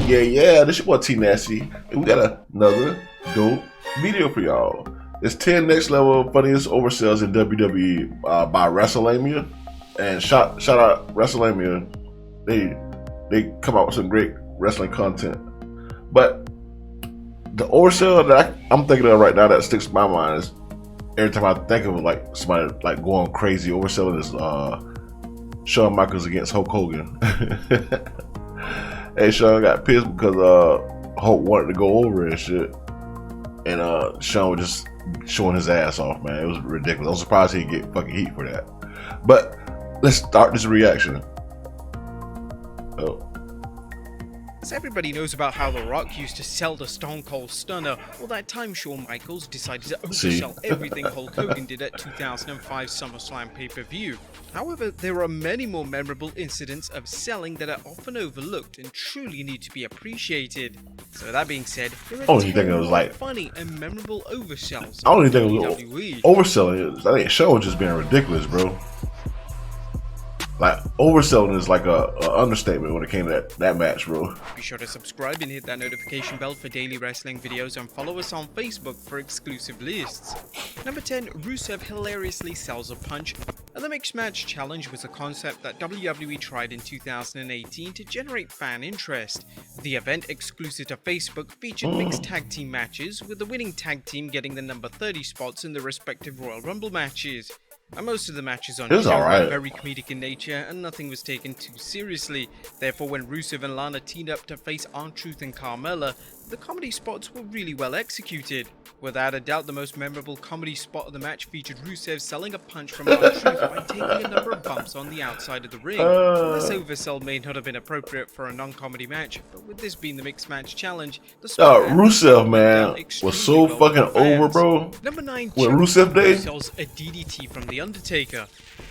Yeah, this your boy T Nasty, and we got another dope video for y'all. It's 10 next level funniest oversells in WWE by WrestleMania, and shout out WrestleMania. They come out with some great wrestling content, but the oversell that I'm thinking of right now that sticks in my mind is every time I think of like somebody like going crazy overselling is Shawn Michaels against Hulk Hogan. Hey, Shawn got pissed because Hulk wanted to go over and shit, and Shawn was just showing his ass off, man. It was ridiculous. I'm surprised he'd get fucking heat for that. But let's start this reaction. Oh. As everybody knows about how The Rock used to sell the Stone Cold Stunner, well, that time Shawn Michaels decided to oversell everything Hulk Hogan did at 2005 SummerSlam pay-per-view. However, there are many more memorable incidents of selling that are often overlooked and truly need to be appreciated. So that being said, here are 10 funny and memorable oversells. I don't even think it was overselling. I think Shawn was just being ridiculous, bro. Like, overselling is like a understatement when it came to that match, bro. Be sure to subscribe and hit that notification bell for daily wrestling videos, and follow us on Facebook for exclusive lists. Number 10, Rusev hilariously sells a punch. The mixed match challenge was a concept that WWE tried in 2018 to generate fan interest. The event, exclusive to Facebook, featured mixed tag team matches, with the winning tag team getting the number 30 spots in the respective Royal Rumble matches. Most of the matches on show were very comedic in nature, and nothing was taken too seriously. Therefore, when Rusev and Lana teamed up to face R-Truth and Carmella, the comedy spots were really well executed. Without a doubt, the most memorable comedy spot of the match featured Rusev selling a punch from R-Truth by taking a number of bumps on the outside of the ring. This oversell may not have been appropriate for a non-comedy match, but with this being the mixed match challenge, the Rusev, man, was so fucking over, bro. Number 9, with Rusev Day sells a DDT from The Undertaker.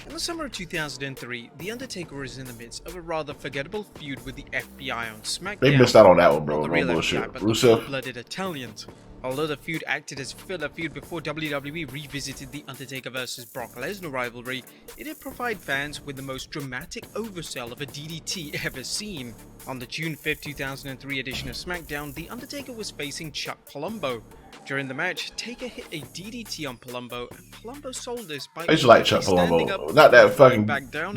In the summer of 2003, The Undertaker was in the midst of a rather forgettable feud with the FBI on SmackDown. They missed out on that one, bro. Not the real no bullshit. FBI, but Rusev. the blooded Italians. Although the feud acted as filler feud before WWE revisited the Undertaker vs Brock Lesnar rivalry, it did provide fans with the most dramatic oversell of a DDT ever seen. On the June 5, 2003 edition of SmackDown, The Undertaker was facing Chuck Palumbo. During the match, Taker hit a DDT on Palumbo, and Palumbo sold this by like Chuck Palumbo, not that fucking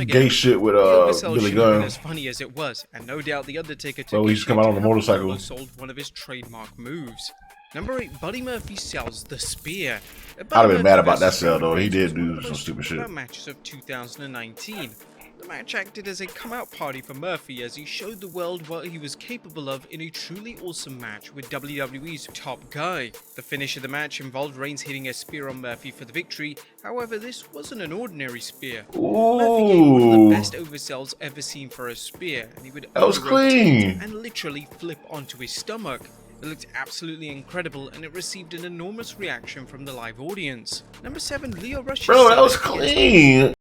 gay shit with Billy Gunn. As funny as it was, and no doubt The Undertaker took so he's come out on the motorcycle. Sold one of his trademark moves. Number 8, Buddy Murphy sells the Spear. I'd have been mad about that sell though. He did do some stupid shit. Matches of 2019. The match acted as a come-out party for Murphy as he showed the world what he was capable of in a truly awesome match with WWE's top guy. The finish of the match involved Reigns hitting a spear on Murphy for the victory. However, this wasn't an ordinary spear. Murphy gave one of the best oversells ever seen for a spear, and he would clean and literally flip onto his stomach. It looked absolutely incredible, and it received an enormous reaction from the live audience. Number 7, Lio Rush. Bro, that was clean.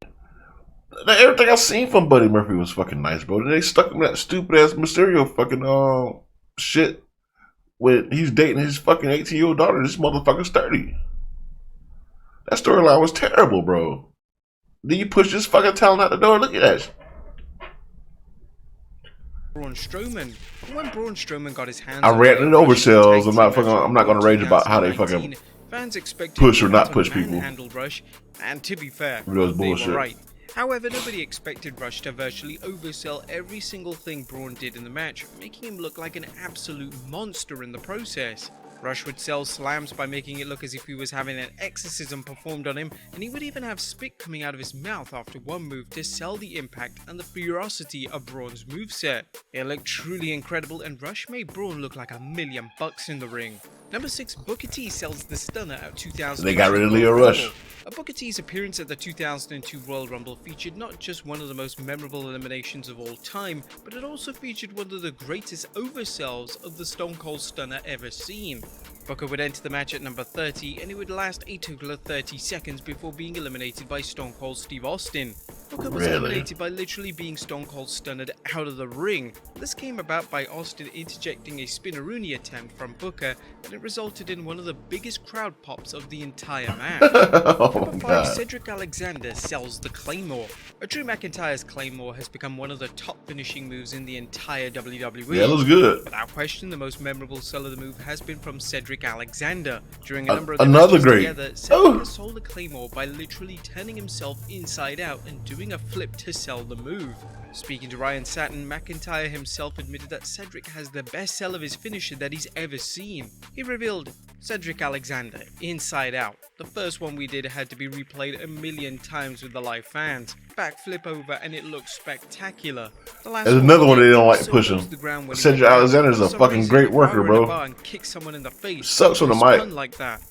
Everything I seen from Buddy Murphy was fucking nice, bro. They stuck him in that stupid ass Mysterio fucking shit when he's dating his fucking 18-year-old daughter. This motherfucker's 30. That storyline was terrible, bro. Then you push this fucking talent out the door. Look at that. Braun Strowman. When Braun Strowman got his hands, I ranted oversells. I'm not gonna rage about how they fucking fans expected push or not push people. Rush, and to be fair, they were right. However, nobody expected Rush to virtually oversell every single thing Braun did in the match, making him look like an absolute monster in the process. Rush would sell slams by making it look as if he was having an exorcism performed on him, and he would even have spit coming out of his mouth after one move to sell the impact and the ferocity of Braun's moveset. It looked truly incredible, and Rush made Braun look like $1,000,000 in the ring. Number 6, Booker T sells the Stunner at 2000. They got rid of Lio Rush. Booker T's appearance at the 2002 Royal Rumble featured not just one of the most memorable eliminations of all time, but it also featured one of the greatest oversells of the Stone Cold Stunner ever seen. Booker would enter the match at number 30, and it would last a total of 30 seconds before being eliminated by Stone Cold Steve Austin. Booker was eliminated by literally being Stone Cold stunned out of the ring. This came about by Austin interjecting a spinneroonie attempt from Booker, and it resulted in one of the biggest crowd pops of the entire match. Number 5, Cedric Alexander sells the Claymore. Drew McIntyre's Claymore has become one of the top finishing moves in the entire WWE. Yeah, it looks good. Without question, the most memorable sell of the move has been from Cedric Alexander. During a number of another great together, Cedric has sold the Claymore by literally turning himself inside out and doing a flip to sell the move. Speaking to Ryan Satin, McIntyre himself admitted that Cedric has the best sell of his finisher that he's ever seen. He revealed, Cedric Alexander, inside out. The first one we did had to be replayed a million times with the live fans. Backflip over and it looks spectacular. There's another one they don't like pushing. Cedric Alexander's a fucking great worker, bro. And kick someone in the face. Sucks on the mic. Like that.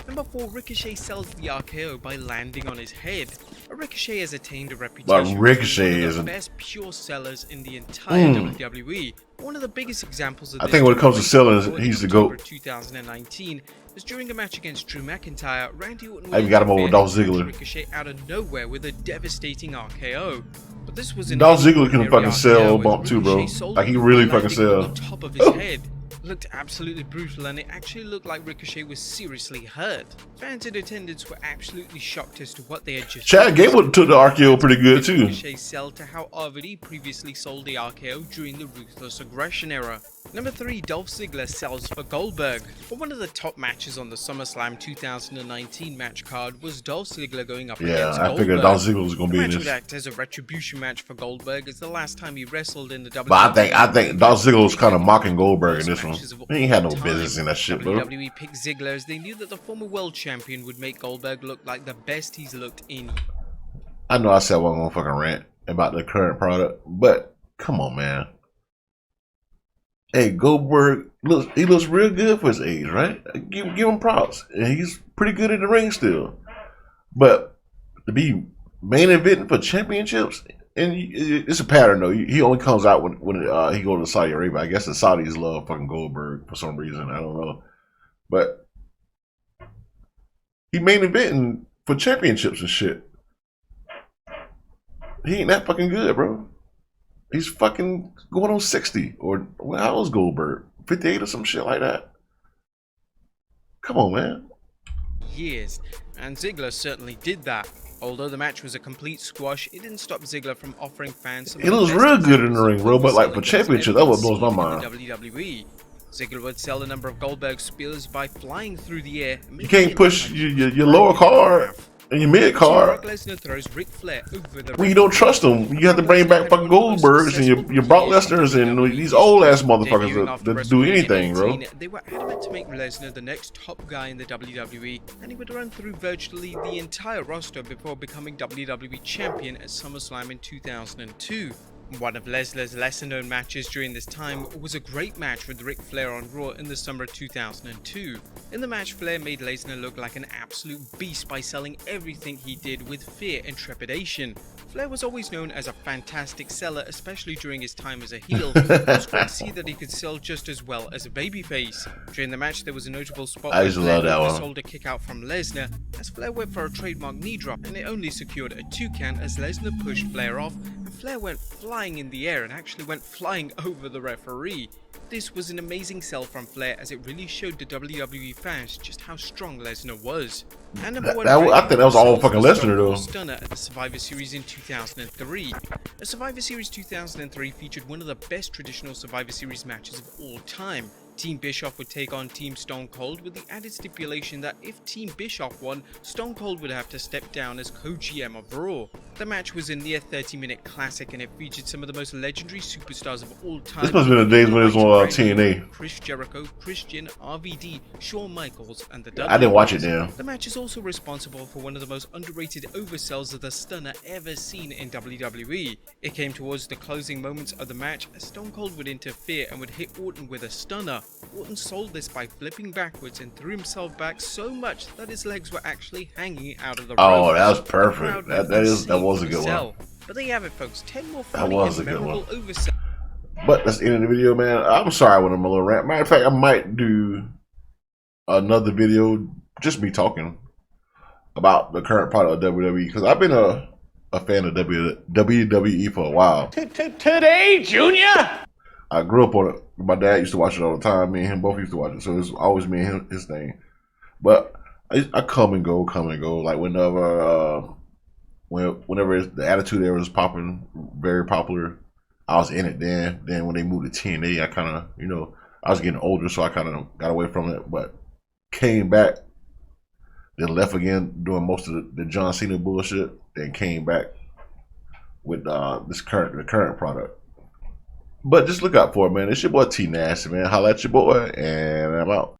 Number 4, Ricochet sells the RKO by landing on his head. Ricochet has attained a reputation for being one of the best pure sellers in the entire WWE. One of the biggest examples of this, I think when it comes to selling, he's the GOAT. 2019 was during a match against Drew McIntyre. Randy Orton got him over Dolph Ziggler. Ricochet out of nowhere with a devastating RKO. But this was Dolph Ziggler can fucking sell bump too, bro. Like he really fucking sell. On top of his head. Looked absolutely brutal, and it actually looked like Ricochet was seriously hurt. Fans in attendance were absolutely shocked as to what they had just Chad Gable took the RKO pretty good too. Ricochet sell to how RVD previously sold the RKO during the Ruthless Aggression era. Number 3, Dolph Ziggler sells for Goldberg. For one of the top matches on the SummerSlam 2019 match card was Dolph Ziggler going up against Goldberg. I figured Dolph Ziggler was going to be in this. The match this. would act as a retribution match for Goldberg, as the last time he wrestled in the WWE. But I think Dolph Ziggler was kind of mocking Goldberg in this one. He ain't had no business in that shit, bro. WWE picked Ziggler as they knew that the former world champion would make Goldberg look like the best he's looked in. I know I said I wasn't gonna fucking rant about the current product, but come on, man. Hey, Goldberg looks real good for his age, right? Give him props. And he's pretty good in the ring still. But to be main eventing for championships, and it's a pattern though. He only comes out when he goes to Saudi Arabia. I guess the Saudis love fucking Goldberg for some reason. I don't know. But he main eventing for championships and shit. He ain't that fucking good, bro. He's fucking going on 60. Or how old is Goldberg? 58 or some shit like that. Come on, man. Years. And Ziggler certainly did that. Although the match was a complete squash, it didn't stop Ziggler from offering fans some. He looks real good in the ring, bro, but like for championship, that what blows my mind. WWE. Ziggler would sell a number of Goldberg spears by flying through the air. You can't push your lower card and your mid card. LESNAR throws Ric Flair over the when you don't trust them, you have to bring back fucking Goldbergs and your Brock Lesnar's and these old ass motherfuckers that do anything, bro. They were adamant to make Lesnar the next top guy in the WWE, and he would run through virtually the entire roster before becoming WWE champion at SummerSlam in 2002. One of Lesnar's lesser known matches during this time was a great match with Ric Flair on Raw in the summer of 2002. In the match, Flair made Lesnar look like an absolute beast by selling everything he did with fear and trepidation. Flair was always known as a fantastic seller, especially during his time as a heel. It was great to see that he could sell just as well as a babyface. During the match, there was a notable spot where Flair sold a kick out from Lesnar, as Flair went for a trademark knee drop, and it only secured a 2 count as Lesnar pushed Flair off, and Flair went flying in the air and actually went flying over the referee. This was an amazing sell from Flair, as it really showed the WWE fans just how strong Lesnar was. And number 1, I think that was all fucking Lesnar though. Stunner at the Survivor Series in 2003. The Survivor Series 2003 featured one of the best traditional Survivor Series matches of all time. Team Bischoff would take on Team Stone Cold, with the added stipulation that if Team Bischoff won, Stone Cold would have to step down as co-GM of Raw. The match was a near 30-minute classic, and it featured some of the most legendary superstars of all time. This must have been the days when it was on TNA. Chris Jericho, Christian, RVD, Shawn Michaels, and the I didn't watch it now. The match is also responsible for one of the most underrated oversells of the Stunner ever seen in WWE. It came towards the closing moments of the match as Stone Cold would interfere and would hit Orton with a Stunner. Orton sold this by flipping backwards and threw himself back so much that his legs were actually hanging out of the rope. Oh, that was perfect. That was a good one. But there you have it, folks. 10 more funny and memorable oversells. But that's the end of the video, man. I'm sorry when I'm a little rant. Matter of fact, I might do another video, just me talking about the current product of WWE, because I've been a fan of WWE for a while. Today, Junior? I grew up on it. My dad used to watch it all the time. Me and him both used to watch it, so it's always me and him, his thing. But I come and go. Like whenever the Attitude Era was popping, very popular, I was in it then. Then when they moved to TNA, I kind of, you know, I was getting older, so I kind of got away from it. But came back, then left again doing most of the John Cena bullshit. Then came back with the current product. But just look out for it, man. It's your boy T Nasty, man. Holla at your boy, and I'm out.